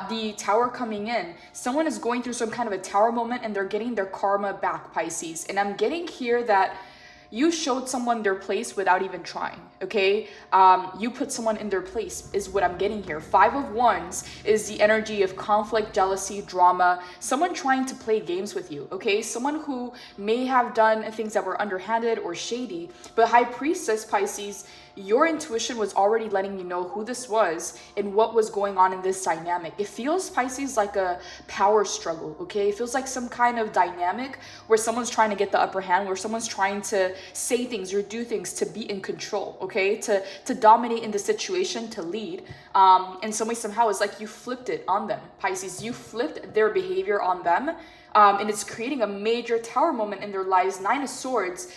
the Tower coming in, someone is going through some kind of a Tower moment and they're getting their karma back, Pisces. And I'm getting here that you showed someone their place without even trying, okay? You put someone in their place is what I'm getting here. 5 of Wands is the energy of conflict, jealousy, drama, someone trying to play games with you, okay? Someone who may have done things that were underhanded or shady. But High Priestess, Pisces, your intuition was already letting you know who this was and what was going on in this dynamic. It feels, Pisces, like a power struggle, okay? It feels like some kind of dynamic where someone's trying to get the upper hand, where someone's trying to say things or do things to be in control, okay? To dominate in the situation, to lead. In some way, somehow, it's like you flipped it on them, Pisces. You flipped their behavior on them, and it's creating a major Tower moment in their lives. 9 of Swords.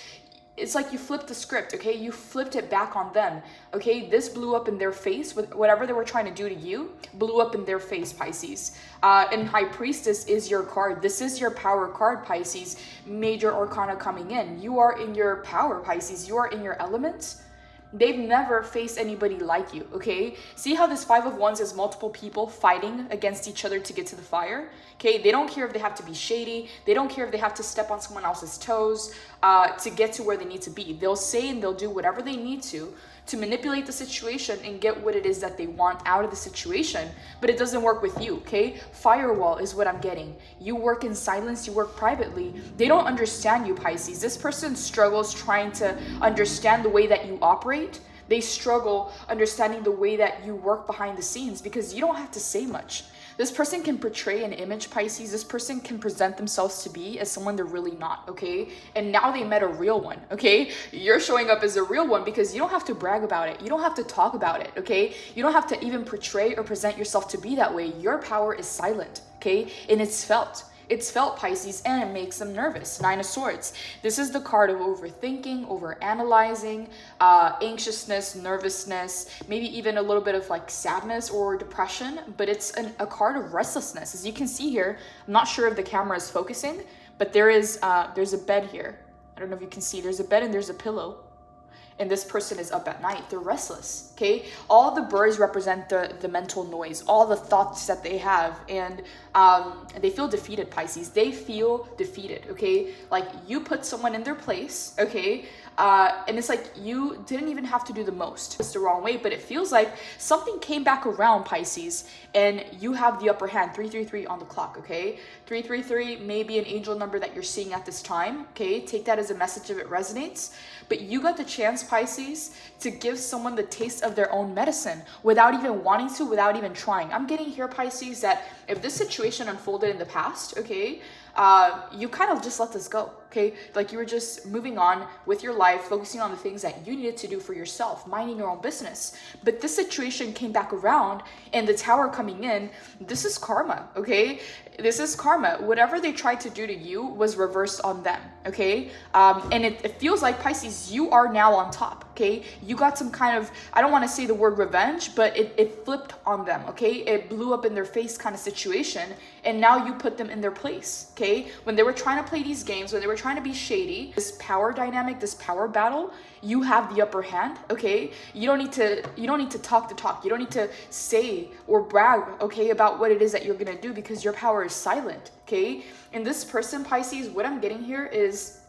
It's like you flipped the script, okay? You flipped it back on them, okay? This blew up in their face. With whatever they were trying to do to you, blew up in their face, Pisces. And High Priestess is your card. This is your power card, Pisces. Major Arcana coming in. You are in your power, Pisces. You are in your element. They've never faced anybody like you, okay? See how this 5 of Wands is multiple people fighting against each other to get to the fire, okay? They don't care if they have to be shady. They don't care if they have to step on someone else's toes to get to where they need to be. They'll say and they'll do whatever they need to manipulate the situation and get what it is that they want out of the situation. But it doesn't work with you, okay? Firewall is what I'm getting. You work in silence, you work privately. They don't understand you, Pisces. This person struggles trying to understand the way that you operate. They struggle understanding the way that you work behind the scenes because you don't have to say much. This person can portray an image, Pisces. This person can present themselves to be as someone they're really not, okay? And now they met a real one, okay? You're showing up as a real one because you don't have to brag about it. You don't have to talk about it, okay? You don't have to even portray or present yourself to be that way. Your power is silent, okay? And it's felt. It's felt, Pisces, and it makes them nervous. 9 of Swords. This is the card of overthinking, overanalyzing, anxiousness, nervousness, maybe even a little bit of like sadness or depression, but it's a card of restlessness. As you can see here, I'm not sure if the camera is focusing, but there's a bed here. I don't know if you can see. There's a bed and there's a pillow. And this person is up at night. They're restless, okay? All the birds represent the mental noise, all the thoughts that they have, and they feel defeated, Pisces. They feel defeated, okay? Like you put someone in their place, okay? And it's like you didn't even have to do the most. It's the wrong way, but it feels like something came back around, Pisces, and you have the upper hand. 333 on the clock, okay? 333 may be an angel number that you're seeing at this time, okay? Take that as a message if it resonates. But you got the chance, Pisces, to give someone the taste of their own medicine without even wanting to, without even trying. I'm getting here, Pisces, that if this situation unfolded in the past, okay, you kind of just let this go, okay? Like you were just moving on with your life, focusing on the things that you needed to do for yourself, minding your own business. But this situation came back around and the Tower coming in, this is karma, okay? This is karma. Whatever they tried to do to you was reversed on them, okay? And it feels like, Pisces, you are now on top, okay? You got some kind of, I don't want to say the word revenge, but it flipped on them, okay? It blew up in their face kind of situation, and now you put them in their place, okay? When they were trying to play these games, when they were trying to be shady, this power dynamic, this power battle, you have the upper hand, okay? You don't need to talk the talk. You don't need to say or brag, okay, about what it is that you're gonna do because your power is silent, okay? And this person, Pisces, what I'm getting here is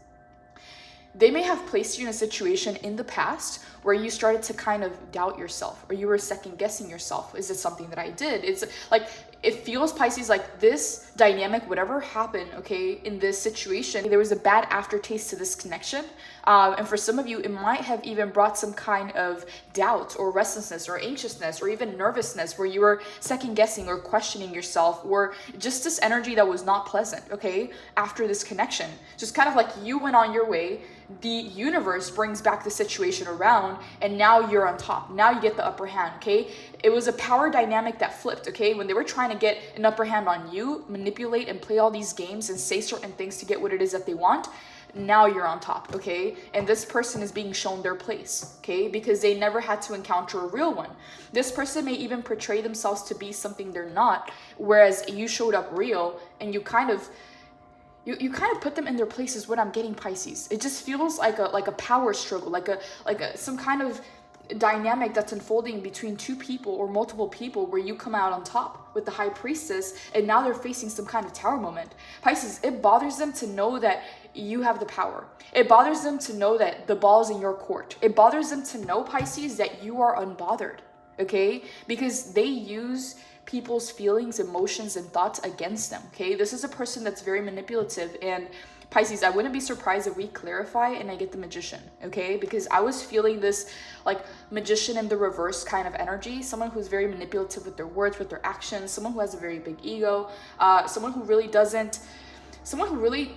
they may have placed you in a situation in the past where you started to kind of doubt yourself, or you were second guessing yourself. Is it something that I did? It's like, it feels, Pisces, like this dynamic, whatever happened, okay, in this situation, there was a bad aftertaste to this connection. And for some of you, it might have even brought some kind of doubt or restlessness or anxiousness or even nervousness where you were second guessing or questioning yourself, or just this energy that was not pleasant, okay, after this connection. Just kind of like you went on your way, the universe brings back the situation around, and now you're on top. Now you get the upper hand, okay? It was a power dynamic that flipped, okay? When they were trying to get an upper hand on you, manipulate and play all these games and say certain things to get what it is that they want, now you're on top, okay? And this person is being shown their place, okay? Because they never had to encounter a real one. This person may even portray themselves to be something they're not, whereas you showed up real, and you kind of put them in their places. What I'm getting, Pisces, it just feels like a power struggle, like some kind of dynamic that's unfolding between two people or multiple people where you come out on top with the High Priestess, and now they're facing some kind of tower moment. Pisces, it bothers them to know that you have the power. It bothers them to know that the ball's in your court. It bothers them to know, Pisces, that you are unbothered, okay? Because they use people's feelings, emotions, and thoughts against them, okay? This is a person that's very manipulative, and Pisces, I wouldn't be surprised if we clarify and I get the Magician, okay? Because I was feeling this like Magician in the reverse kind of energy, someone who's very manipulative with their words, with their actions, someone who has a very big ego, someone who really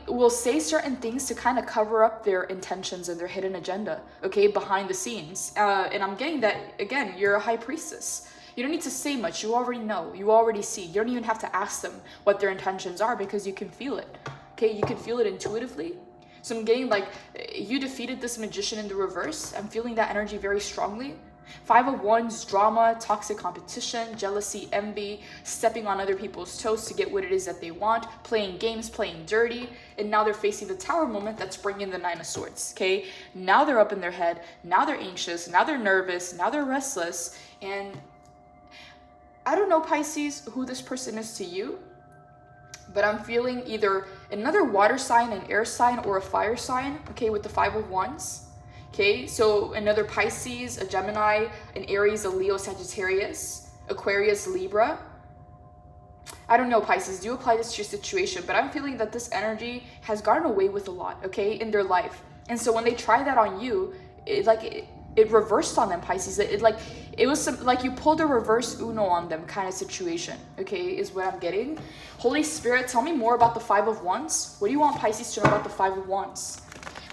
will say certain things to kind of cover up their intentions and their hidden agenda, okay, behind the scenes. And I'm getting that, again, you're a High Priestess. You don't need to say much. You already know. You already see. You don't even have to ask them what their intentions are because you can feel it. Okay, you can feel it intuitively. So I'm getting like, you defeated this Magician in the reverse. I'm feeling that energy very strongly. 5 of Wands, drama, toxic competition, jealousy, envy, stepping on other people's toes to get what it is that they want, playing games, playing dirty, and now they're facing the tower moment that's bringing the 9 of Swords, okay? Now they're up in their head, now they're anxious, now they're nervous, now they're restless, and I don't know, Pisces, who this person is to you, but I'm feeling either another water sign, an air sign, or a fire sign, okay, with the 5 of Wands. Okay, so another Pisces, a Gemini, an Aries, a Leo, Sagittarius, Aquarius, Libra. I don't know, Pisces, do apply this to your situation, but I'm feeling that this energy has gotten away with a lot, okay, in their life. And so when they try that on you, it reversed on them, Pisces. It was some, like you pulled a reverse Uno on them kind of situation, okay, is what I'm getting. Holy Spirit, tell me more about the 5 of Wands. What do you want Pisces to know about the 5 of Wands?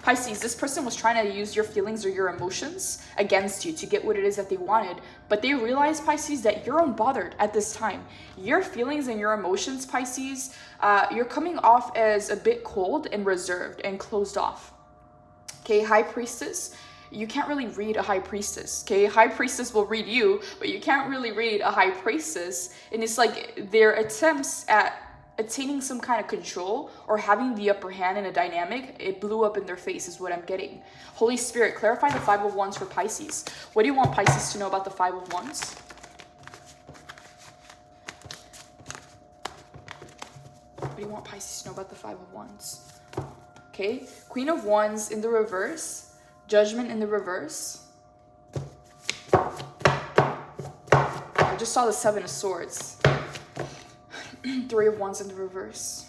Pisces, this person was trying to use your feelings or your emotions against you to get what it is that they wanted, but they realized, Pisces, that you're unbothered at this time. Your feelings and your emotions, Pisces, you're coming off as a bit cold and reserved and closed off. Okay, High Priestess, you can't really read a High Priestess, okay? High Priestess will read you, but you can't really read a High Priestess, and it's like their attempts at attaining some kind of control or having the upper hand in a dynamic, it blew up in their face is what I'm getting. Holy Spirit, clarify the 5 of Wands for Pisces. What do you want Pisces to know about the 5 of Wands? What do you want Pisces to know about the 5 of Wands? Okay, Queen of Wands in the reverse, Judgment in the reverse. I just saw the 7 of Swords. 3 of Wands in the reverse.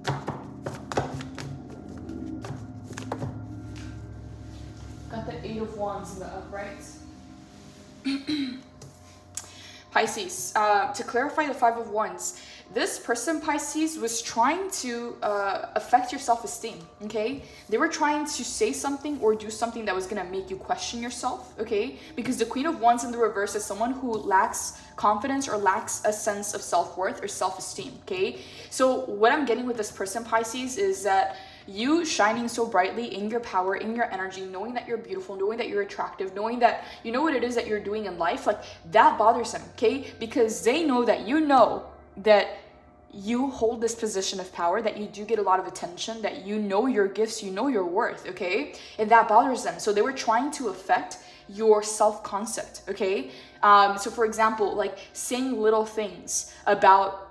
Got the 8 of Wands in the upright. Pisces, to clarify the 5 of Wands, this person, Pisces, was trying to affect your self-esteem, okay? They were trying to say something or do something that was going to make you question yourself, okay? Because the Queen of Wands in the reverse is someone who lacks confidence or lacks a sense of self-worth or self-esteem, okay? So what I'm getting with this person, Pisces, is that you shining so brightly in your power, in your energy, knowing that you're beautiful, knowing that you're attractive, knowing that you know what it is that you're doing in life, like that bothers them, okay? Because they know that you hold this position of power, that you do get a lot of attention, that you know your gifts, you know your worth, okay? And that bothers them. So they were trying to affect your self-concept, okay? So for example, like saying little things about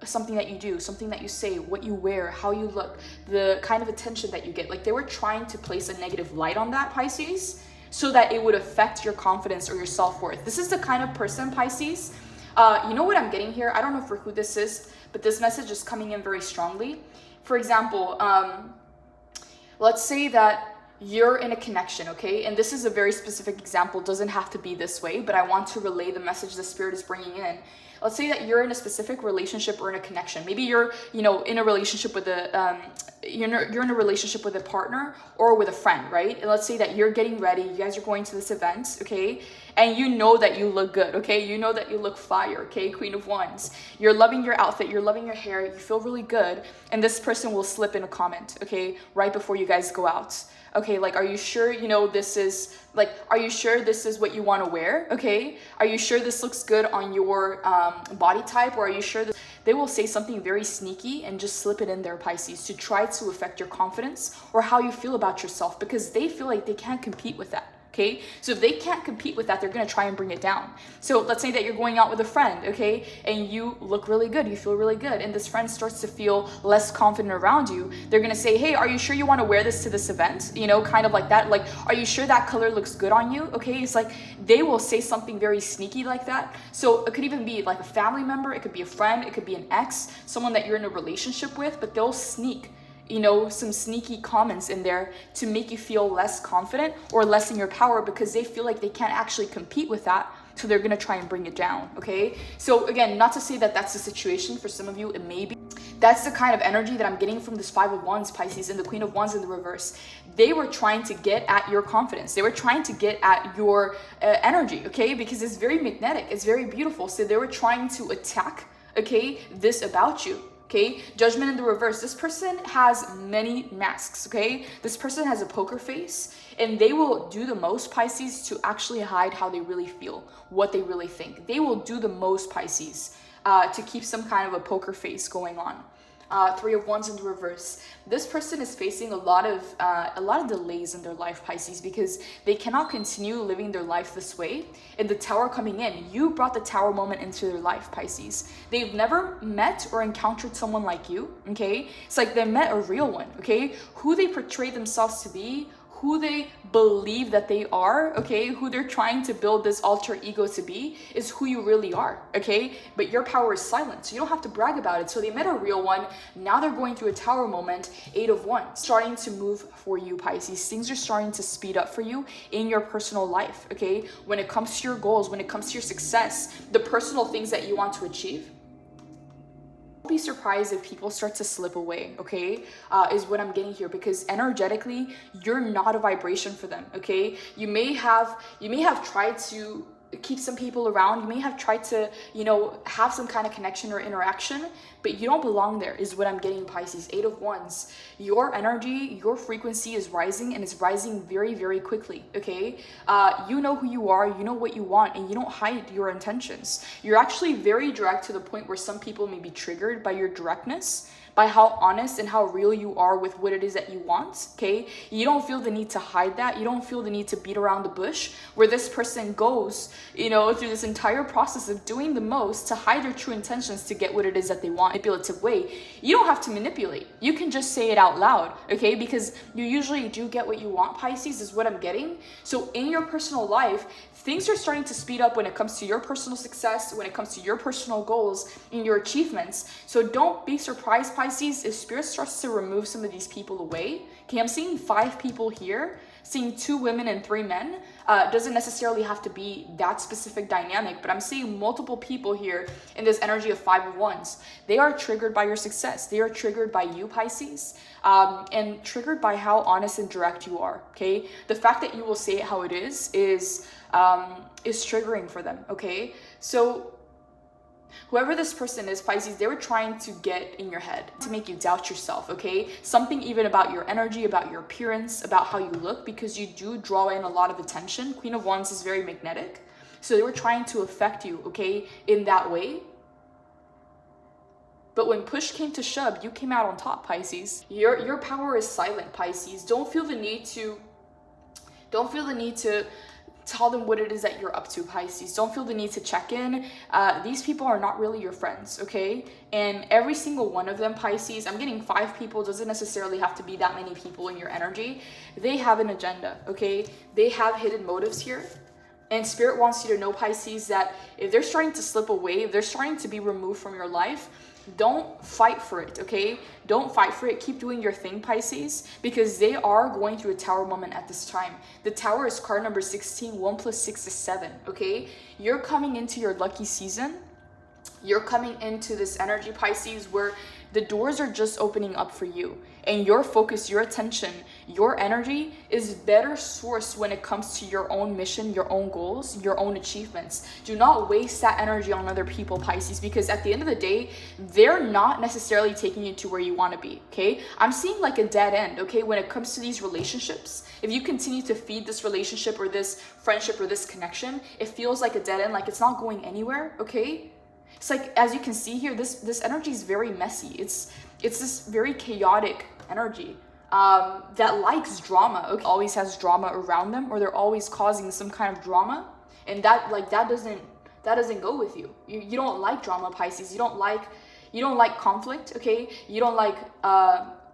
something that you do, something that you say, what you wear, how you look, the kind of attention that you get. Like they were trying to place a negative light on that, Pisces, so that it would affect your confidence or your self-worth. This is the kind of person, Pisces, you know what I'm getting here? I don't know for who this is, but this message is coming in very strongly. For example, let's say that you're in a connection, okay? And this is a very specific example, doesn't have to be this way, but I want to relay the message the Spirit is bringing in. Let's say that you're in a specific relationship or in a connection. Maybe you're, in a relationship with you're in a relationship with a partner or with a friend, right? And let's say that you're getting ready, you guys are going to this event, okay? And you know that you look good, okay? You know that you look fire, okay? Queen of Wands. You're loving your outfit, you're loving your hair, you feel really good, and this person will slip in a comment, okay? Right before you guys go out. Okay, like, are you sure, this is, like, are you sure this is what you want to wear, okay? Are you sure this looks good on your body type, or are you sure they will say something very sneaky and just slip it in there, Pisces, to try to affect your confidence or how you feel about yourself, because they feel like they can't compete with that. Okay, so if they can't compete with that, they're gonna try and bring it down. So let's say that you're going out with a friend, okay, and you look really good, you feel really good, and this friend starts to feel less confident around you. They're gonna say, hey, are you sure you want to wear this to this event? You know, kind of like that. Like, are you sure that color looks good on you? Okay, it's like they will say something very sneaky like that. So it could even be like a family member, it could be a friend, it could be an ex, someone that you're in a relationship with, but they'll sneak, you know, some sneaky comments in there to make you feel less confident or less in your power, because they feel like they can't actually compete with that. So they're gonna try and bring it down, okay? So again, not to say that that's the situation for some of you, it may be. That's the kind of energy that I'm getting from this Five of Wands, Pisces, and the Queen of Wands in the reverse. They were trying to get at your confidence. They were trying to get at your energy, okay? Because it's very magnetic, it's very beautiful. So they were trying to attack, okay, this about you. Okay, Judgment in the reverse. This person has many masks, okay? This person has a poker face, and they will do the most, Pisces, to actually hide how they really feel, what they really think. They will do the most, Pisces, to keep some kind of a poker face going on. Three of Wands in the reverse. This person is facing a lot of delays in their life, Pisces, because they cannot continue living their life this way. And the Tower coming in, you brought the Tower moment into their life, Pisces. They've never met or encountered someone like you, okay? It's like they met a real one, okay? Who they portray themselves to be, who they believe that they are, okay, who they're trying to build this alter ego to be, is who you really are, okay? But your power is silent, so you don't have to brag about it. So they met a real one, now they're going through a Tower moment, Eight of Wands, starting to move for you, Pisces. Things are starting to speed up for you in your personal life, okay? When it comes to your goals, when it comes to your success, the personal things that you want to achieve. Don't be surprised if people start to slip away, okay, is what I'm getting here, because energetically you're not a vibration for them, okay? You may have tried to keep some people around, you may have tried to, you know, have some kind of connection or interaction, but you don't belong there, is what I'm getting, Pisces. Eight of Wands. Your energy, your frequency is rising, and it's rising very, very quickly, okay? You know who you are, you know what you want, and you don't hide your intentions. You're actually very direct, to the point where some people may be triggered by your directness, by how honest and how real you are with what it is that you want, okay? You don't feel the need to hide that. You don't feel the need to beat around the bush, where this person goes, you know, through this entire process of doing the most to hide their true intentions to get what it is that they want. Manipulative way. You don't have to manipulate. You can just say it out loud, okay? Because you usually do get what you want, Pisces, is what I'm getting. So in your personal life, things are starting to speed up when it comes to your personal success, when it comes to your personal goals and your achievements. So don't be surprised, Pisces, if Spirit starts to remove some of these people away. Okay, I'm seeing 5 people here, seeing 2 women and 3 men. Doesn't necessarily have to be that specific dynamic, but I'm seeing multiple people here in this energy of 5 of Wands. They are triggered by your success. They are triggered by you, Pisces, and triggered by how honest and direct you are, okay? The fact that you will say it how it is triggering for them, okay? So whoever this person is, Pisces, they were trying to get in your head to make you doubt yourself, okay? Something even about your energy, about your appearance, about how you look, because you do draw in a lot of attention. Queen of Wands is very magnetic. So they were trying to affect you, okay, in that way. But when push came to shove, you came out on top, Pisces. Your power is silent, Pisces. Don't feel the need to tell them what it is that you're up to, Pisces. Don't feel the need to check in. These people are not really your friends, okay? And every single one of them, Pisces, I'm getting 5 people, doesn't necessarily have to be that many people in your energy. They have an agenda, okay? They have hidden motives here. And Spirit wants you to know, Pisces, that if they're starting to slip away, if they're starting to be removed from your life, don't fight for it, okay? Don't fight for it. Keep doing your thing, Pisces, because they are going through a Tower moment at this time. The Tower is card number 16. 1 + 6 is 7, okay? You're coming into your lucky season. You're coming into this energy, Pisces, where the doors are just opening up for you, and your focus, your attention, your energy is better sourced when it comes to your own mission, your own goals, your own achievements. Do not waste that energy on other people, Pisces, because at the end of the day, they're not necessarily taking you to where you want to be, okay? I'm seeing like a dead end, okay, when it comes to these relationships. If you continue to feed this relationship or this friendship or this connection, it feels like a dead end, like it's not going anywhere, okay? It's like, as you can see here, this energy is very messy. It's this very chaotic energy that likes drama. Okay, always has drama around them, or they're always causing some kind of drama, and that doesn't go with you. You don't like drama, Pisces. You don't like conflict. Okay, you don't like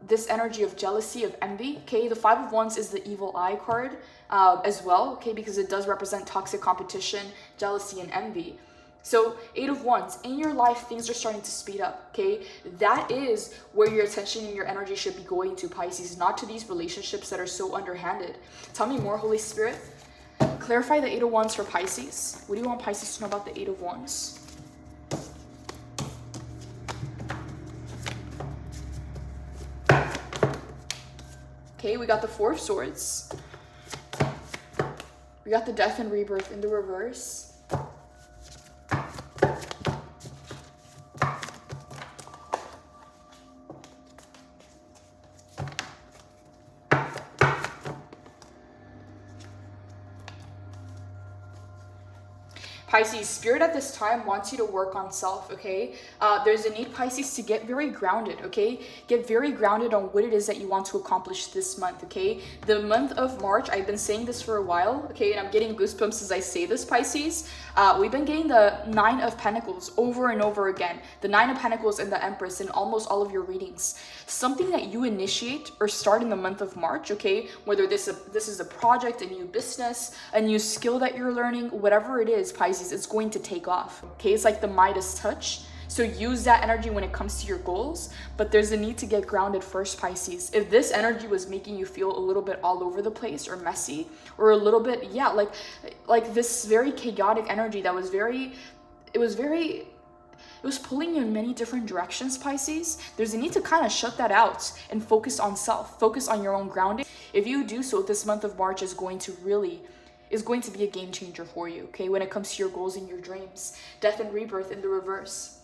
this energy of jealousy, of envy. Okay, the Five of Wands is the evil eye card as well. Okay, because it does represent toxic competition, jealousy, and envy. So Eight of Wands, in your life, things are starting to speed up, okay? That is where your attention and your energy should be going to, Pisces, not to these relationships that are so underhanded. Tell me more, Holy Spirit. Clarify the Eight of Wands for Pisces. What do you want Pisces to know about the Eight of Wands? Okay, we got the Four of Swords. We got the Death and Rebirth in the reverse. Pisces, Spirit at this time wants you to work on self, okay? There's a need, Pisces, to get very grounded, okay? Get very grounded on what it is that you want to accomplish this month, okay? The month of March, I've been saying this for a while, okay? And I'm getting goosebumps as I say this, Pisces. We've been getting the Nine of Pentacles over and over again. The Nine of Pentacles and the Empress in almost all of your readings. Something that you initiate or start in the month of March, okay? Whether this is a project, a new business, a new skill that you're learning, whatever it is, Pisces, it's going to take off, okay? It's like the Midas touch. So use that energy when it comes to your goals, but there's a need to get grounded first, Pisces. If this energy was making you feel a little bit all over the place or messy, or a little bit, yeah, like this very chaotic energy that was it was pulling you in many different directions, Pisces. There's a need to kind of shut that out and focus on self, focus on your own grounding. If you do so, this month of March is going to be a game changer for you, okay, when it comes to your goals and your dreams. Death and Rebirth in the reverse.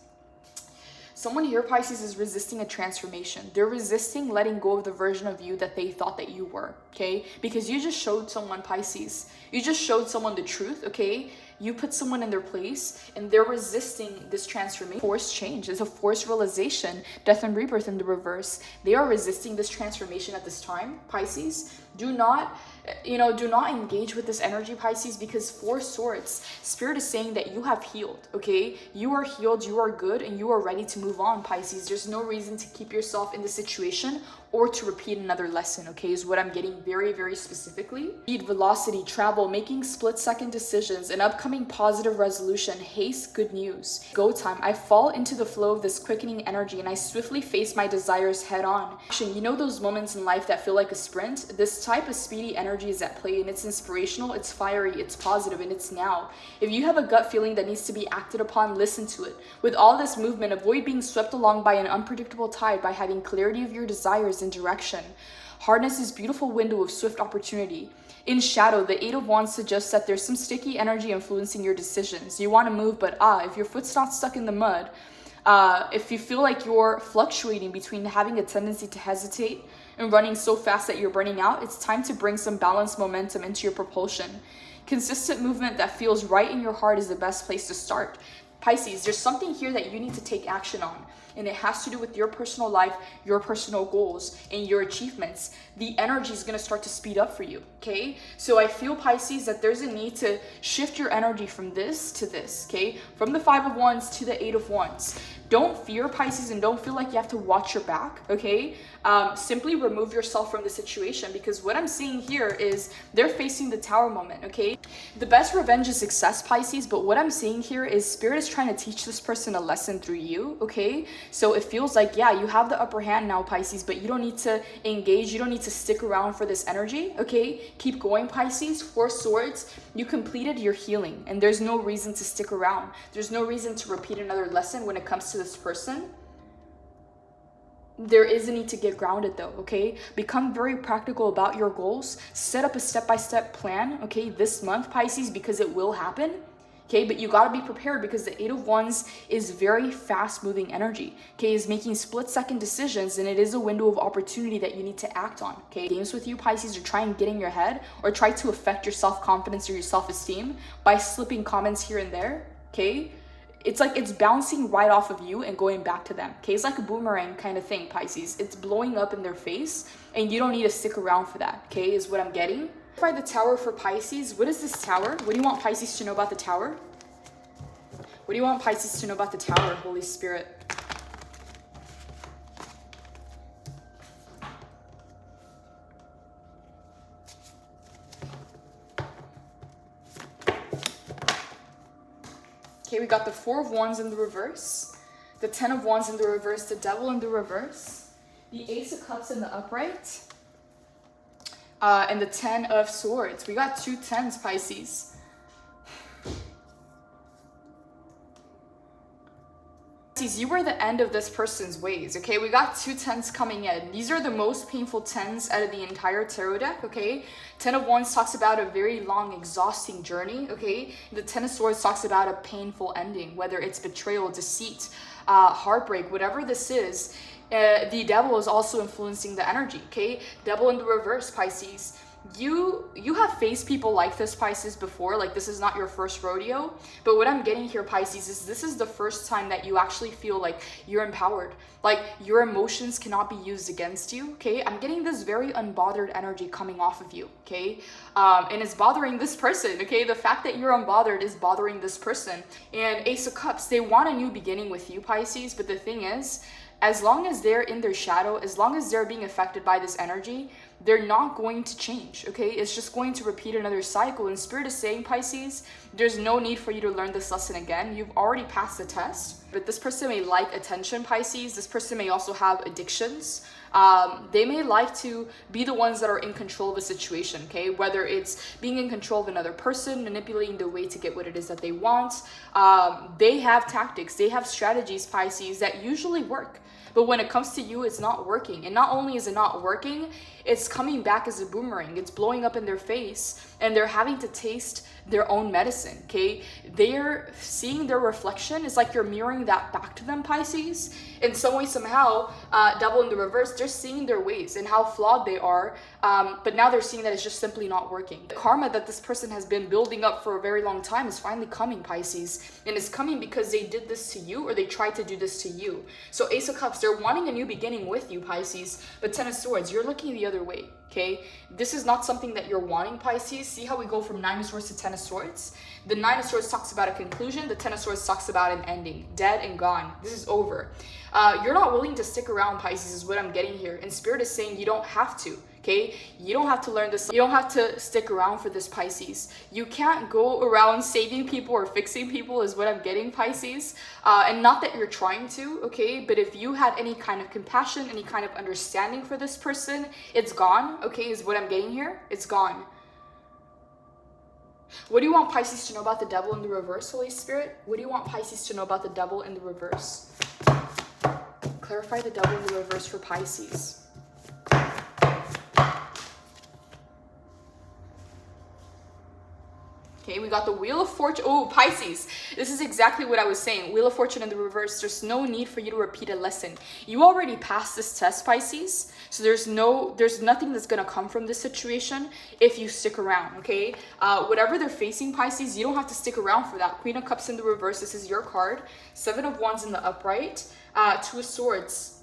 Someone here, Pisces, is resisting a transformation. They're resisting letting go of the version of you that they thought that you were, okay? Because you just showed someone, Pisces. You just showed someone the truth, okay? You put someone in their place and they're resisting this transformation. Forced change is a forced realization. Death and Rebirth in the reverse. They are resisting this transformation at this time, Pisces. Do not engage with this energy, Pisces, because Four Swords, Spirit is saying that you have healed, okay? You are healed, you are good, and you are ready to move on, Pisces. There's no reason to keep yourself in the situation or to repeat another lesson, okay, is what I'm getting very, very specifically. Speed, velocity, travel, making split-second decisions, an upcoming positive resolution, haste, good news. Go time. I fall into the flow of this quickening energy and I swiftly face my desires head on. Action, you know those moments in life that feel like a sprint? This type of speedy energy is at play and it's inspirational, it's fiery, it's positive, and it's now. If you have a gut feeling that needs to be acted upon, listen to it. With all this movement, avoid being swept along by an unpredictable tide by having clarity of your desires and direction. Harness this beautiful window of swift opportunity. In shadow, the Eight of Wands suggests that there's some sticky energy influencing your decisions. You want to move, but if your foot's not stuck in the mud, if you feel like you're fluctuating between having a tendency to hesitate and running so fast that you're burning out, it's time to bring some balanced momentum into your propulsion. Consistent movement that feels right in your heart is the best place to start. Pisces, there's something here that you need to take action on, and it has to do with your personal life, your personal goals, and your achievements. The energy is going to start to speed up for you, okay? So I feel, Pisces, that there's a need to shift your energy from this to this, okay? From the Five of Wands to the Eight of Wands. Don't fear, Pisces, and don't feel like you have to watch your back, okay? Simply remove yourself from the situation, because what I'm seeing here is they're facing the Tower moment, okay? The best revenge is success, Pisces, but what I'm seeing here is Spirit is trying to teach this person a lesson through you, okay? So it feels like, yeah, you have the upper hand now, Pisces, but you don't need to engage. You don't need to stick around for this energy, okay? Keep going, Pisces. Four Swords, you completed your healing, and there's no reason to stick around. There's no reason to repeat another lesson when it comes to this person. There is a need to get grounded though, okay? Become very practical about your goals. Set up a step-by-step plan, okay, this month, Pisces, because it will happen, okay? But you gotta be prepared because the Eight of Wands is very fast-moving energy, okay? Is making split-second decisions, and it is a window of opportunity that you need to act on, okay? Games with you, Pisces, or try and get in your head or try to affect your self-confidence or your self-esteem by slipping comments here and there, okay? it's like it's bouncing right off of you and going back to them, okay? It's like a boomerang kind of thing, Pisces. It's blowing up in their face, and you don't need to stick around for that, okay, is what I'm getting. By the Tower for Pisces, what is this Tower? What do you want Pisces to know about the Tower? What do you want Pisces to know about the Tower, Holy Spirit? Okay, we got the Four of Wands in the reverse, the Ten of Wands in the reverse, the Devil in the reverse, the Ace of Cups in the upright, and the Ten of Swords. We got 2 tens, Pisces. Pisces, you were the end of this person's ways, okay? We got 2 tens coming in. These are the most painful tens out of the entire tarot deck, okay? Ten of Wands talks about a very long, exhausting journey, okay? The Ten of Swords talks about a painful ending, whether it's betrayal, deceit, heartbreak, whatever this is. The Devil is also influencing the energy, okay? Devil in the reverse, Pisces. You have faced people like this, Pisces, before. Like, this is not your first rodeo, but what I'm getting here, Pisces, is this is the first time that you actually feel like you're empowered, like your emotions cannot be used against you, okay? I'm getting this very unbothered energy coming off of you, okay? And it's bothering this person, okay? The fact that you're unbothered is bothering this person. And Ace of Cups, they want a new beginning with you, Pisces, but the thing is, as long as they're in their shadow, as long as they're being affected by this energy, they're not going to change, okay? It's just going to repeat another cycle. And Spirit is saying, Pisces, there's no need for you to learn this lesson again. You've already passed the test. But this person may like attention, Pisces. This person may also have addictions. They may like to be the ones that are in control of a situation, okay? Whether it's being in control of another person, manipulating the way to get what it is that they want. They have tactics, they have strategies, Pisces, that usually work. But when it comes to you, it's not working. And not only is it not working, it's coming back as a boomerang. It's blowing up in their face, and they're having to taste their own medicine, okay? They're seeing their reflection. It's like you're mirroring that back to them, Pisces. In some way, somehow, Devil in the reverse, they're seeing their ways and how flawed they are, but now they're seeing that it's just simply not working. The karma that this person has been building up for a very long time is finally coming, Pisces, and it's coming because they did this to you, or they tried to do this to you. So Ace of Cups, they're wanting a new beginning with you, Pisces, but Ten of Swords, you're looking the other way, okay? This is not something that you're wanting, Pisces. See how we go from Nine of Swords to Ten of Swords? The Nine of Swords talks about a conclusion. The Ten of Swords talks about an ending. Dead and gone. This is over. You're not willing to stick around, Pisces, is what I'm getting here. And Spirit is saying you don't have to, okay? You don't have to learn this. You don't have to stick around for this, Pisces. You can't go around saving people or fixing people is what I'm getting, Pisces. And not that you're trying to, okay? But if you had any kind of compassion, any kind of understanding for this person, it's gone, okay, is what I'm getting here. It's gone. What do you want Pisces to know about the Devil in the reverse, Holy Spirit? What do you want Pisces to know about the Devil in the reverse? Clarify the Devil in the reverse for Pisces. Okay, we got the Wheel of Fortune. Oh, Pisces. This is exactly what I was saying. Wheel of Fortune in the reverse. There's no need for you to repeat a lesson. You already passed this test, Pisces. So there's nothing that's going to come from this situation if you stick around, okay? Whatever they're facing, Pisces, you don't have to stick around for that. Queen of Cups in the reverse. This is your card. Seven of Wands in the upright. Two of Swords.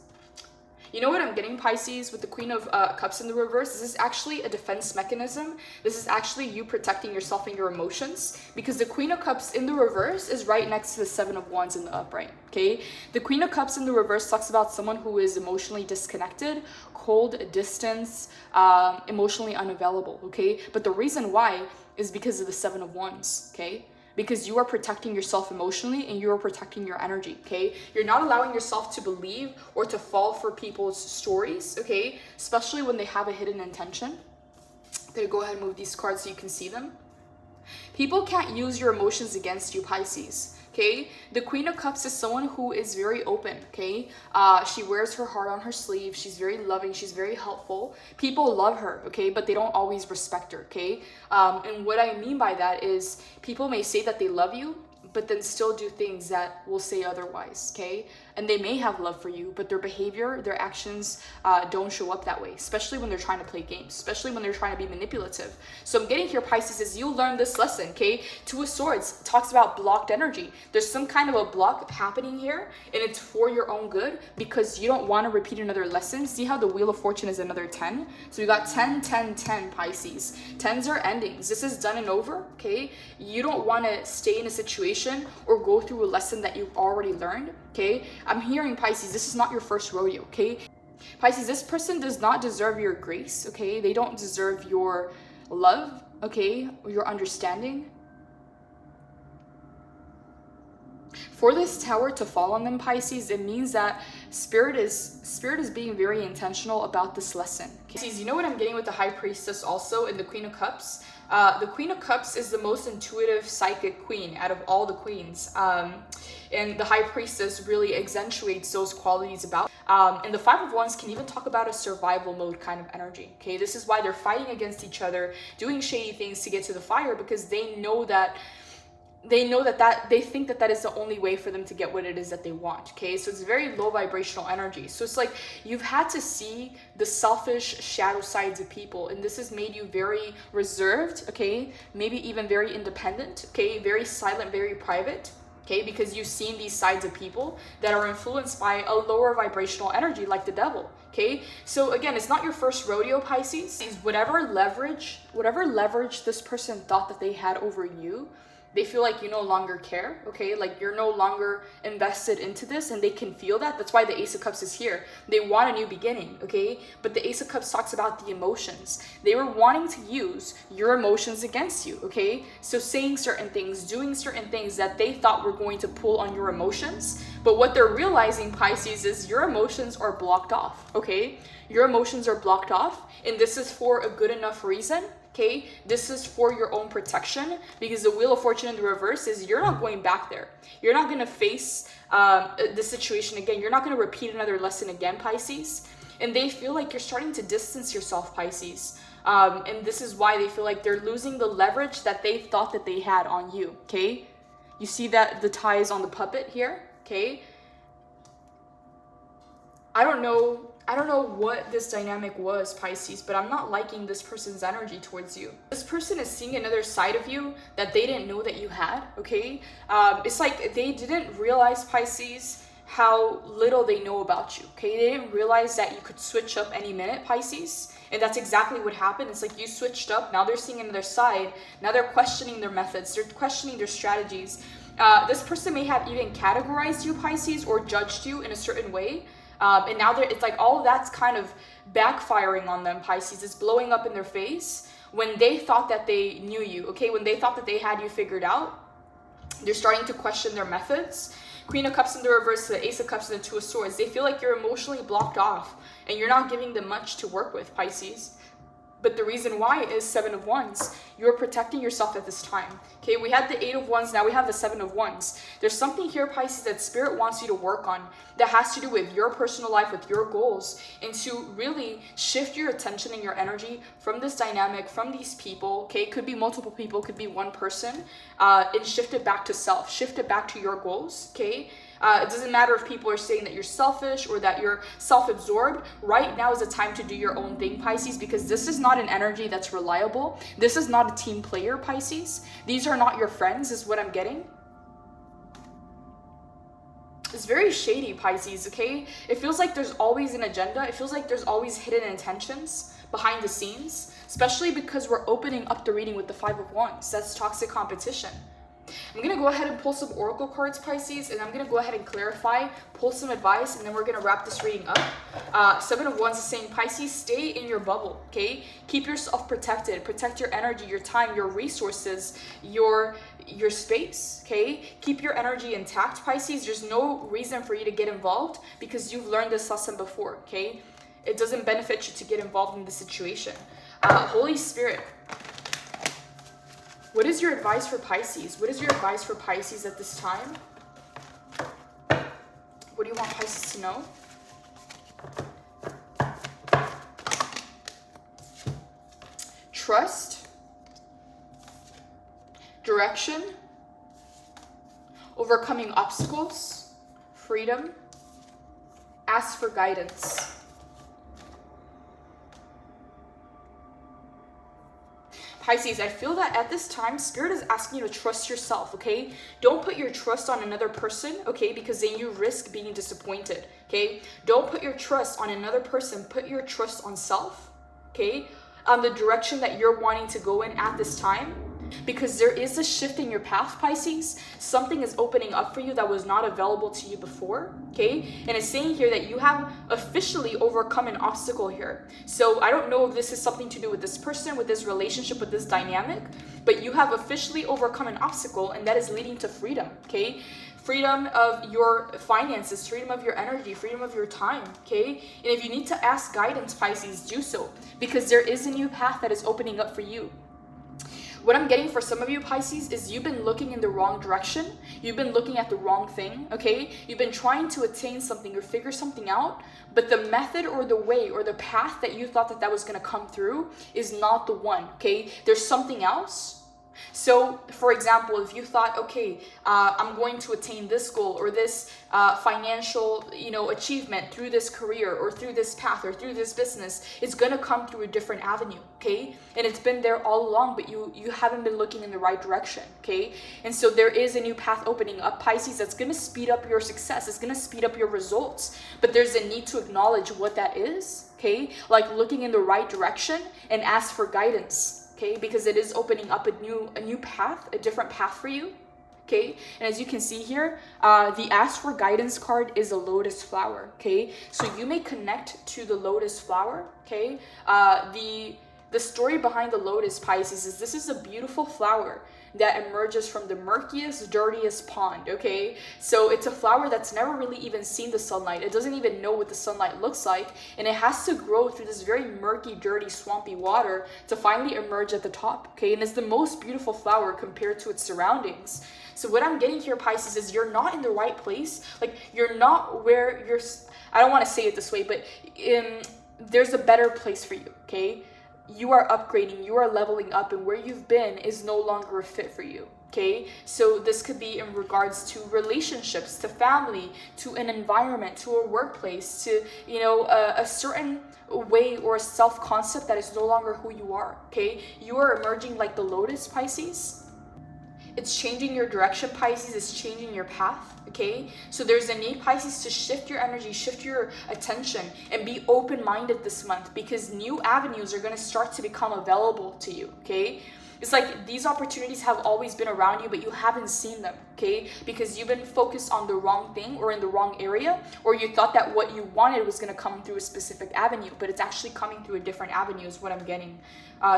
You know what I'm getting, Pisces, with the Queen of Cups in the reverse? This is actually a defense mechanism. This is actually you protecting yourself and your emotions, because the Queen of Cups in the reverse is right next to the Seven of Wands in the upright, okay? The Queen of Cups in the reverse talks about someone who is emotionally disconnected, cold, distance, emotionally unavailable, okay? But the reason why is because of the Seven of Wands, okay? Because you are protecting yourself emotionally and you are protecting your energy, okay? You're not allowing yourself to believe or to fall for people's stories, okay? Especially when they have a hidden intention. I'm gonna go ahead and move these cards so you can see them. People can't use your emotions against you, Pisces, okay? The Queen of Cups is someone who is very open, okay? She wears her heart on her sleeve. She's very loving. She's very helpful. People love her, okay? But they don't always respect her, okay? And what I mean by that is people may say that they love you, but then still do things that will say otherwise, okay? And they may have love for you, but their behavior, their actions don't show up that way, especially when they're trying to play games, especially when they're trying to be manipulative. So I'm getting here, Pisces, is you learn this lesson, okay? Two of Swords talks about blocked energy. There's some kind of a block happening here, and it's for your own good because you don't want to repeat another lesson. See how the Wheel of Fortune is another 10? So we got 10, 10, 10, Pisces. 10s are endings. This is done and over, okay? You don't want to stay in a situation or go through a lesson that you've already learned, okay? I'm hearing, Pisces, this is not your first rodeo, okay? Pisces, this person does not deserve your grace, okay? They don't deserve your love, okay? Or your understanding. For this tower to fall on them, Pisces, it means that spirit is being very intentional about this lesson. Pisces, you know what I'm getting with the High Priestess also and the Queen of Cups? The Queen of Cups is the most intuitive psychic queen out of all the queens. And the High Priestess really accentuates those qualities about. And the Five of Wands can even talk about a survival mode kind of energy. Okay, this is why they're fighting against each other, doing shady things to get to the fire, because they know that they think that is the only way for them to get what it is that they want. Okay, so it's very low vibrational energy. So it's like you've had to see the selfish shadow sides of people, and this has made you very reserved, okay, maybe even very independent, okay, very silent, very private, okay, because you've seen these sides of people that are influenced by a lower vibrational energy like the devil. Okay, so again, it's not your first rodeo, Pisces. Whatever leverage this person thought that they had over you, they feel like you no longer care, okay? Like you're no longer invested into this, and they can feel that. That's why the Ace of Cups is here. They want a new beginning, okay? But the Ace of Cups talks about the emotions. They were wanting to use your emotions against you, okay? So saying certain things, doing certain things that they thought were going to pull on your emotions. But what they're realizing, Pisces, is your emotions are blocked off, okay? Your emotions are blocked off, and this is for a good enough reason. Okay, this is for your own protection, because the Wheel of Fortune in the reverse is you're not going back there. You're not going to face the situation again. You're not going to repeat another lesson again, Pisces. And they feel like you're starting to distance yourself, Pisces. And this is why they feel like they're losing the leverage that they thought that they had on you, okay? You see that the tie is on the puppet here, okay? I don't know what this dynamic was, Pisces, but I'm not liking this person's energy towards you. This person is seeing another side of you that they didn't know that you had, okay? It's like they didn't realize, Pisces, how little they know about you, okay? They didn't realize that you could switch up any minute, Pisces, and that's exactly what happened. It's like you switched up, now they're seeing another side, now they're questioning their methods, they're questioning their strategies. This person may have even categorized you, Pisces, or judged you in a certain way. And now it's like all of that's kind of backfiring on them, Pisces. It's blowing up in their face when they thought that they knew you, okay? When they thought that they had you figured out, they're starting to question their methods. Queen of Cups in the reverse, the Ace of Cups and the Two of Swords. They feel like you're emotionally blocked off and you're not giving them much to work with, Pisces. But the reason why is Seven of Wands. You're protecting yourself at this time. Okay, we had the Eight of Wands, now we have the Seven of Wands. There's something here, Pisces, that Spirit wants you to work on that has to do with your personal life, with your goals, and to really shift your attention and your energy from this dynamic, from these people, okay? It could be multiple people, could be one person, and shift it back to self, shift it back to your goals, okay? It doesn't matter if people are saying that you're selfish or that you're self-absorbed. Right now is the time to do your own thing, Pisces, because this is not an energy that's reliable. This is not a team player, Pisces. These are not your friends, is what I'm getting. It's very shady, Pisces, okay? It feels like there's always an agenda. It feels like there's always hidden intentions behind the scenes, especially because we're opening up the reading with the Five of Wands. That's toxic competition. I'm going to go ahead and pull some oracle cards, Pisces, and I'm going to go ahead and clarify, pull some advice, and then we're going to wrap this reading up. Seven of Wands is saying, Pisces, stay in your bubble, okay? Keep yourself protected. Protect your energy, your time, your resources, your space, okay? Keep your energy intact, Pisces. There's no reason for you to get involved because you've learned this lesson before, okay? It doesn't benefit you to get involved in this situation. Holy Spirit, what is your advice for Pisces? What is your advice for Pisces at this time? What do you want Pisces to know? Trust, direction, overcoming obstacles, freedom, ask for guidance. Pisces, I feel that at this time, Spirit is asking you to trust yourself, okay? Don't put your trust on another person, okay? Because then you risk being disappointed, okay? Don't put your trust on another person. Put your trust on self, okay? On the direction that you're wanting to go in at this time. Because there is a shift in your path, Pisces. Something is opening up for you that was not available to you before, okay? And it's saying here that you have officially overcome an obstacle here. So I don't know if this is something to do with this person, with this relationship, with this dynamic, but you have officially overcome an obstacle, and that is leading to freedom, okay? Freedom of your finances, freedom of your energy, freedom of your time, okay? And if you need to ask guidance, Pisces, do so, because there is a new path that is opening up for you. What I'm getting for some of you, Pisces, is you've been looking in the wrong direction. You've been looking at the wrong thing, okay? You've been trying to attain something or figure something out, but the method or the way or the path that you thought that was going to come through is not the one, okay? There's something else. So, for example, if you thought, okay, I'm going to attain this goal or this financial, achievement through this career or through this path or through this business, it's going to come through a different avenue, okay? And it's been there all along, but you haven't been looking in the right direction, okay? And so there is a new path opening up, Pisces, that's going to speed up your success. It's going to speed up your results, but there's a need to acknowledge what that is, okay? Like looking in the right direction and ask for guidance. Okay, because it is opening up a new path, a different path for you. Okay, and as you can see here, the ask for guidance card is a lotus flower. Okay, so you may connect to the lotus flower. Okay, the story behind the lotus, Pisces, is this is a beautiful flower that emerges from the murkiest, dirtiest pond, okay? So it's a flower that's never really even seen the sunlight. It doesn't even know what the sunlight looks like, and it has to grow through this very murky, dirty, swampy water to finally emerge at the top, okay? And it's the most beautiful flower compared to its surroundings. So what I'm getting here, Pisces, is you're not in the right place. Like, you're not where you're, I don't want to say it this way, but there's a better place for you, okay? You are upgrading, you are leveling up, and where you've been is no longer a fit for you, okay? So this could be in regards to relationships, to family, to an environment, to a workplace, to, a certain way or a self-concept that is no longer who you are, okay? You are emerging like the lotus, Pisces. It's changing your direction, Pisces. It's changing your path, okay? So there's a need, Pisces, to shift your energy, shift your attention, and be open-minded this month, because new avenues are going to start to become available to you, okay? It's like these opportunities have always been around you, but you haven't seen them, okay? Because you've been focused on the wrong thing or in the wrong area, or you thought that what you wanted was going to come through a specific avenue, but it's actually coming through a different avenue is what I'm getting.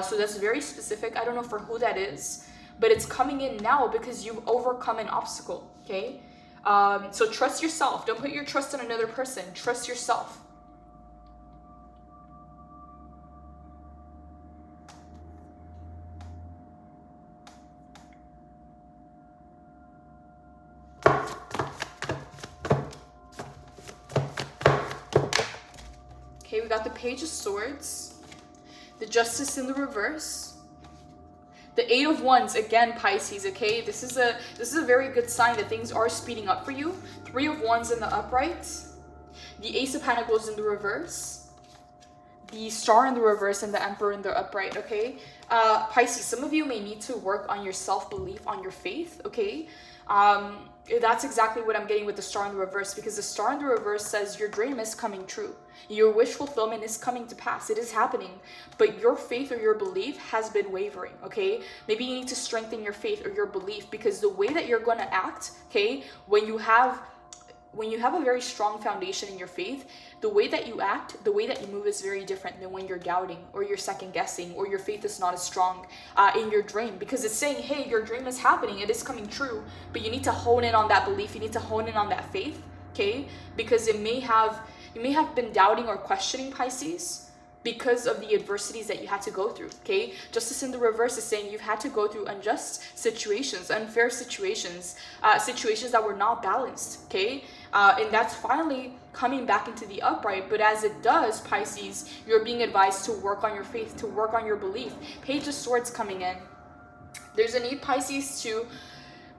So that's very specific. I don't know for who that is, but it's coming in now because you've overcome an obstacle, okay? So trust yourself. Don't put your trust in another person. Trust yourself. Okay, we got the Page of Swords, the Justice in the reverse, the Eight of Wands, again, Pisces, okay? This is a very good sign that things are speeding up for you. Three of Wands in the upright, the Ace of Pentacles in the reverse, the Star in the reverse, and the Emperor in the upright, okay? Pisces, some of you may need to work on your self-belief, on your faith, okay? That's exactly what I'm getting with the Star in the reverse, because the Star in the reverse says your dream is coming true. Your wish fulfillment is coming to pass. It is happening, but your faith or your belief has been wavering, okay? Maybe you need to strengthen your faith or your belief, because the way that you're going to act, okay, when you have a very strong foundation in your faith, the way that you act, the way that you move is very different than when you're doubting or you're second guessing or your faith is not as strong in your dream, because it's saying, hey, your dream is happening, it is coming true, but you need to hone in on that belief, you need to hone in on that faith, okay? Because you may have been doubting or questioning, Pisces, because of the adversities that you had to go through, okay? Justice in the reverse is saying you've had to go through unjust situations, unfair situations, situations that were not balanced, okay? And that's finally coming back into the upright. But as it does, Pisces, you're being advised to work on your faith, to work on your belief. Page of Swords coming in. There's a need, Pisces, to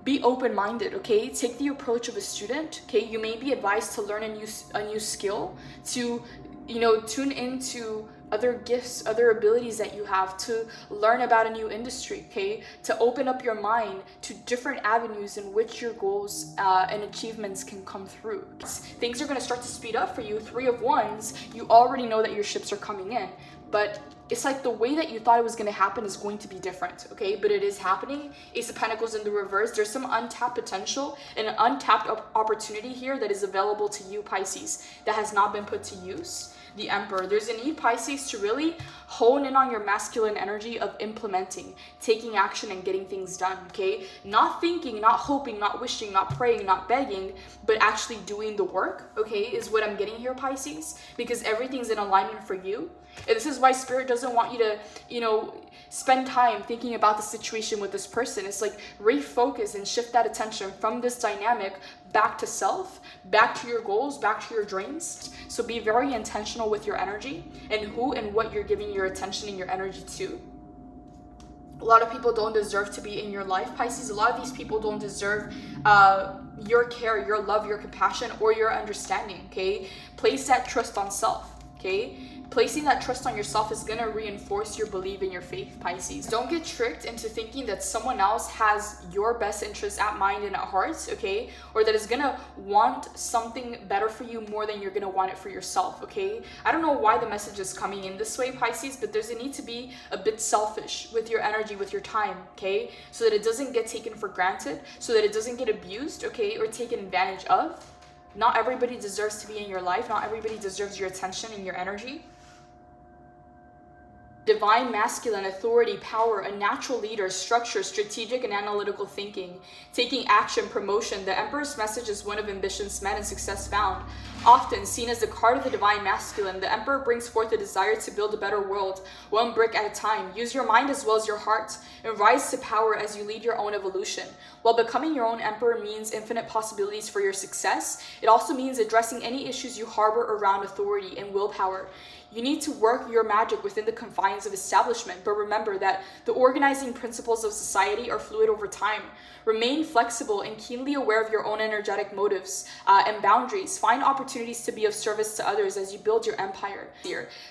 be open-minded, okay? Take the approach of a student, okay? You may be advised to learn a new skill, to, you know, tune into other gifts, other abilities that you have, to learn about a new industry, okay? To open up your mind to different avenues in which your goals and achievements can come through. Things are going to start to speed up for you. 3 of Wands, you already know that your ships are coming in, but it's like the way that you thought it was going to happen is going to be different, okay? But it is happening. Ace of Pentacles in the reverse. There's some untapped potential and an untapped opportunity here that is available to you, Pisces, that has not been put to use. The Emperor. There's a need, Pisces, to really hone in on your masculine energy of implementing, taking action, and getting things done, okay? Not thinking, not hoping, not wishing, not praying, not begging, but actually doing the work, okay, is what I'm getting here, Pisces, because everything's in alignment for you. And this is why Spirit doesn't want you to, you know, spend time thinking about the situation with this person. It's like refocus and shift that attention from this dynamic back to self, back to your goals, back to your dreams. So be very intentional with your energy and who and what you're giving your attention and your energy to. A lot of people don't deserve to be in your life, Pisces. A lot of these people don't deserve your care, your love, your compassion, or your understanding, okay? Place that trust on self, okay? Placing that trust on yourself is going to reinforce your belief in your faith, Pisces. Don't get tricked into thinking that someone else has your best interests at mind and at heart, okay? Or that is going to want something better for you more than you're going to want it for yourself, okay? I don't know why the message is coming in this way, Pisces, but there's a need to be a bit selfish with your energy, with your time, okay? So that it doesn't get taken for granted, so that it doesn't get abused, okay? Or taken advantage of. Not everybody deserves to be in your life. Not everybody deserves your attention and your energy. Divine masculine, authority, power, a natural leader, structure, strategic and analytical thinking, taking action, promotion. The Emperor's message is one of ambitions met and success found. Often seen as the card of the divine masculine, the Emperor brings forth a desire to build a better world, one brick at a time. Use your mind as well as your heart, and rise to power as you lead your own evolution. While becoming your own Emperor means infinite possibilities for your success, it also means addressing any issues you harbor around authority and willpower. You need to work your magic within the confines of establishment, but remember that the organizing principles of society are fluid over time. Remain flexible and keenly aware of your own energetic motives and boundaries. Find opportunities to be of service to others as you build your empire.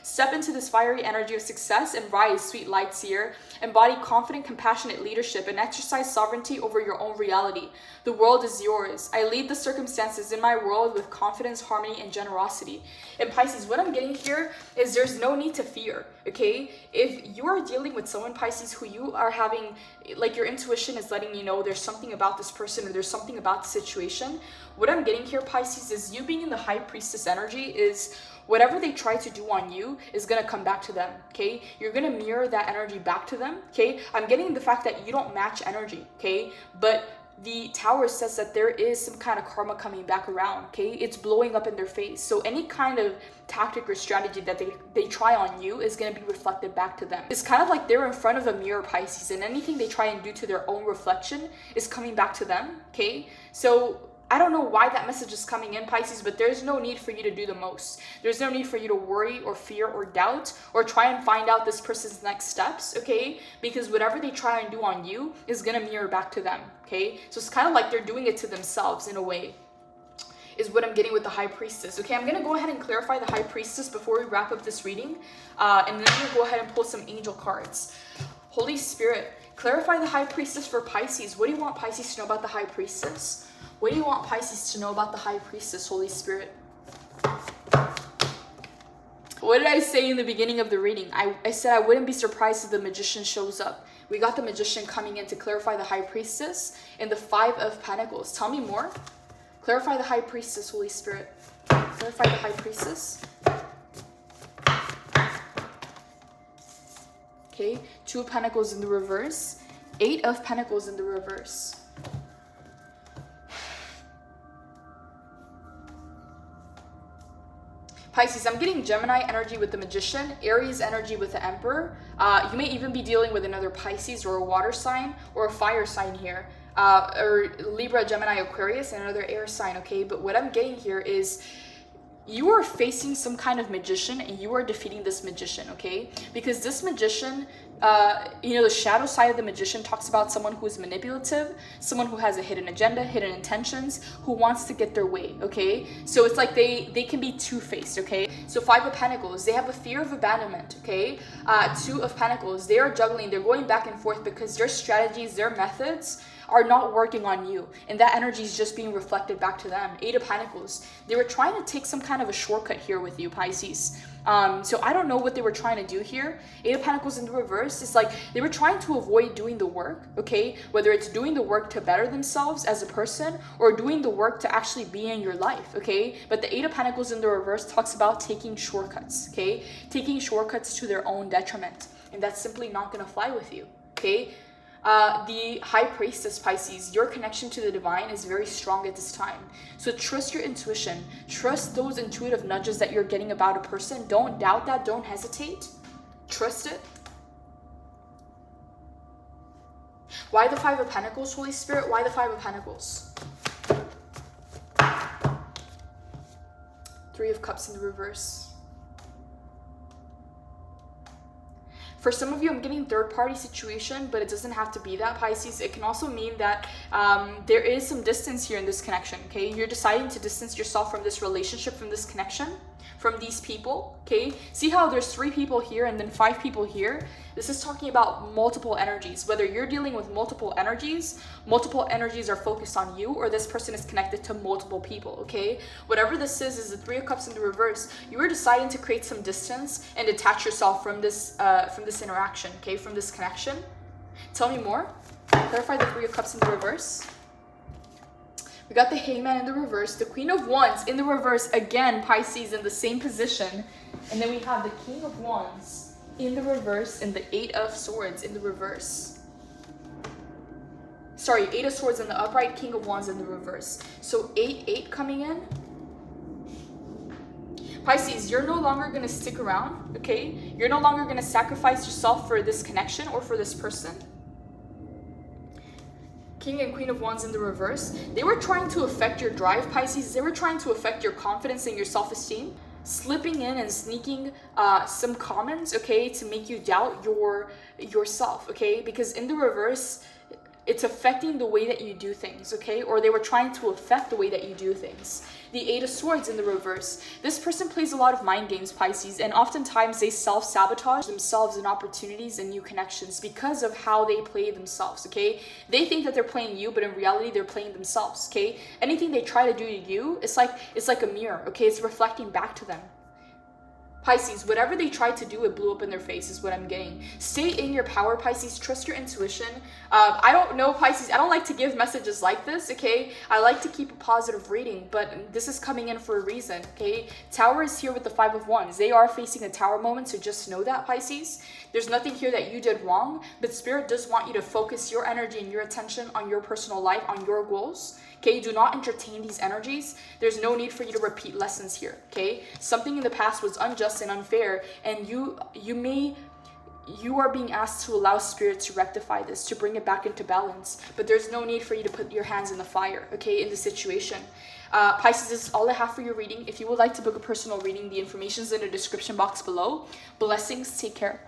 Step into this fiery energy of success and rise, sweet light seer. Embody confident, compassionate leadership and exercise sovereignty over your own reality. The world is yours. I lead the circumstances in my world with confidence, harmony, and generosity. And Pisces, what I'm getting here is there's no need to fear, okay? If you are dealing with someone, Pisces, who you are having, like your intuition is letting you know there's something about this person or there's something about the situation, what I'm getting here, Pisces, is you being in the High Priestess energy is whatever they try to do on you is going to come back to them, okay? You're going to mirror that energy back to them, okay? I'm getting the fact that you don't match energy, okay? But the Tower says that there is some kind of karma coming back around, okay? It's blowing up in their face. So any kind of tactic or strategy that they try on you is going to be reflected back to them. It's kind of like they're in front of a mirror, Pisces, and anything they try and do to their own reflection is coming back to them, okay? So I don't know why that message is coming in, Pisces, but there's no need for you to do the most. There's no need for you to worry or fear or doubt or try and find out this person's next steps, okay? Because whatever they try and do on you is going to mirror back to them, okay? So it's kind of like they're doing it to themselves in a way, is what I'm getting with the High Priestess. Okay, I'm going to go ahead and clarify the High Priestess before we wrap up this reading. And then I'm going to go ahead and pull some angel cards. Holy Spirit, clarify the High Priestess for Pisces. What do you want Pisces to know about the High Priestess? What do you want Pisces to know about the High Priestess, Holy Spirit? What did I say in the beginning of the reading? I said I wouldn't be surprised if the Magician shows up. We got the Magician coming in to clarify the High Priestess and the 5 of Pentacles. Tell me more. Clarify the High Priestess, Holy Spirit. Clarify the High Priestess. Okay, 2 of Pentacles in the reverse. 8 of Pentacles in the reverse. Pisces, I'm getting Gemini energy with the Magician, Aries energy with the Emperor. You may even be dealing with another Pisces or a water sign or a fire sign here. Or Libra, Gemini, Aquarius, and another air sign, okay? But what I'm getting here is you are facing some kind of magician and you are defeating this magician, okay? Because this magician, you know, the shadow side of the magician talks about someone who is manipulative, someone who has a hidden agenda, hidden intentions, who wants to get their way, okay? So it's like they can be two-faced, okay? So Five of Pentacles, they have a fear of abandonment, okay? Two of Pentacles, they are juggling, they're going back and forth because their strategies, their methods are not working on you, and that energy is just being reflected back to them. Eight of Pentacles, they were trying to take some kind of a shortcut here with you, Pisces. So I don't know what they were trying to do here. Eight of Pentacles in the reverse, it's like they were trying to avoid doing the work, okay? Whether it's doing the work to better themselves as a person or doing the work to actually be in your life, okay? But the Eight of Pentacles in the reverse talks about taking shortcuts, okay? Taking shortcuts to their own detriment, and that's simply not gonna fly with you, okay? The High Priestess, Pisces, your connection to the divine is very strong at this time. So trust your intuition. Trust those intuitive nudges that you're getting about a person. Don't doubt that. Don't hesitate. Trust it. Why the Five of Pentacles, Holy Spirit? Why the Five of Pentacles? Three of Cups in the reverse. For some of you, I'm getting third-party situation, but it doesn't have to be that, Pisces. It can also mean that there is some distance here in this connection, okay? You're deciding to distance yourself from this relationship, from this connection, from these people, okay? See how there's 3 people here and then 5 people here? This is talking about multiple energies. Whether you're dealing with multiple energies are focused on you, or this person is connected to multiple people, okay? Whatever this is the Three of Cups in the reverse. You are deciding to create some distance and detach yourself from this interaction, okay? From this connection. Tell me more. Clarify the Three of Cups in the reverse. We got the Hangman in the reverse, the Queen of Wands in the reverse, again, Pisces in the same position. And then we have the King of Wands in the reverse and the Eight of Swords in the reverse. Sorry, Eight of Swords in the upright, King of Wands in the reverse. So 8-8 coming in. Pisces, you're no longer going to stick around, okay? You're no longer going to sacrifice yourself for this connection or for this person. King and Queen of Wands in the reverse. They were trying to affect your drive, Pisces. They were trying to affect your confidence and your self-esteem. Slipping in and sneaking some comments, okay, to make you doubt yourself, okay? Because in the reverse, it's affecting the way that you do things, okay? Or they were trying to affect the way that you do things. The Eight of Swords in the reverse. This person plays a lot of mind games, Pisces, and oftentimes they self-sabotage themselves in opportunities and new connections because of how they play themselves, okay? They think that they're playing you, but in reality, they're playing themselves, okay? Anything they try to do to you, it's like a mirror, okay? It's reflecting back to them. Pisces, whatever they tried to do, it blew up in their face is what I'm getting. Stay in your power, Pisces. Trust your intuition. I don't know, Pisces. I don't like to give messages like this, okay? I like to keep a positive reading, but this is coming in for a reason, okay? Tower is here with the Five of Wands. They are facing a tower moment, so just know that, Pisces. There's nothing here that you did wrong, but Spirit does want you to focus your energy and your attention on your personal life, on your goals. Okay, do not entertain these energies. There's no need for you to repeat lessons here, okay? Something in the past was unjust and unfair, and you are being asked to allow Spirit to rectify this, to bring it back into balance. But there's no need for you to put your hands in the fire, okay, in the situation. Pisces, this is all I have for your reading. If you would like to book a personal reading, the information is in the description box below. Blessings, take care.